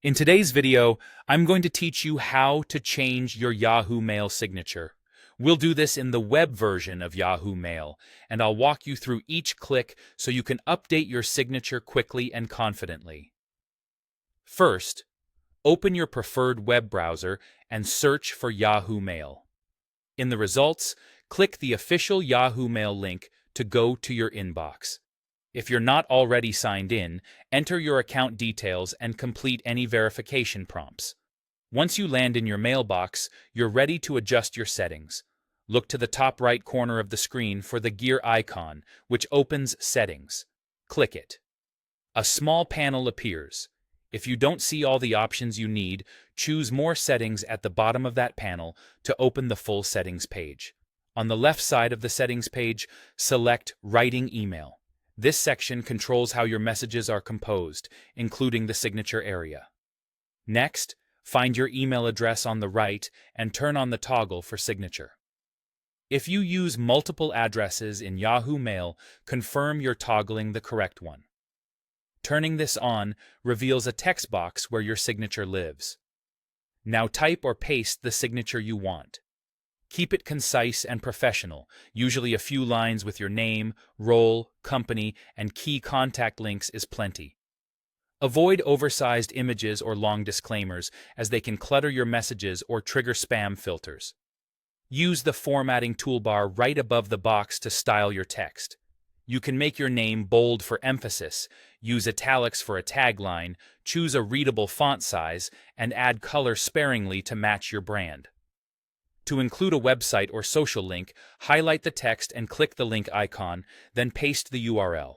In today's video, I'm going to teach you how to change your Yahoo Mail signature. We'll do this in the web version of Yahoo Mail, and I'll walk you through each click so you can update your signature quickly and confidently. First, open your preferred web browser and search for Yahoo Mail. In the results, click the official Yahoo Mail link to go to your inbox. If you're not already signed in, enter your account details and complete any verification prompts. Once you land in your mailbox, you're ready to adjust your settings. Look to the top right corner of the screen for the gear icon, which opens Settings. Click it. A small panel appears. If you don't see all the options you need, choose More Settings at the bottom of that panel to open the full settings page. On the left side of the settings page, select Writing Email. This section controls how your messages are composed, including the signature area. Next, find your email address on the right and turn on the toggle for signature. If you use multiple addresses in Yahoo Mail, confirm you're toggling the correct one. Turning this on reveals a text box where your signature lives. Now type or paste the signature you want. Keep it concise and professional, usually a few lines with your name, role, company, and key contact links is plenty. Avoid oversized images or long disclaimers, as they can clutter your messages or trigger spam filters. Use the formatting toolbar right above the box to style your text. You can make your name bold for emphasis, use italics for a tagline, choose a readable font size, and add color sparingly to match your brand. To include a website or social link, highlight the text and click the link icon, then paste the URL.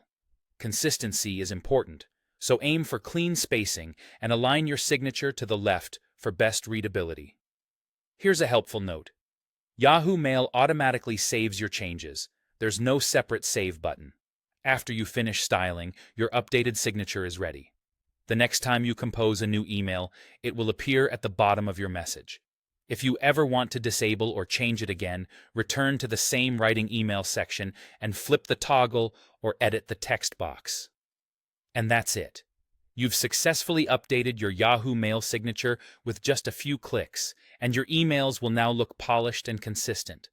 Consistency is important, so aim for clean spacing and align your signature to the left for best readability. Here's a helpful note. Yahoo Mail automatically saves your changes. There's no separate save button. After you finish styling, your updated signature is ready. The next time you compose a new email, it will appear at the bottom of your message. If you ever want to disable or change it again, return to the same writing email section and flip the toggle or edit the text box. And that's it. You've successfully updated your Yahoo Mail signature with just a few clicks, and your emails will now look polished and consistent.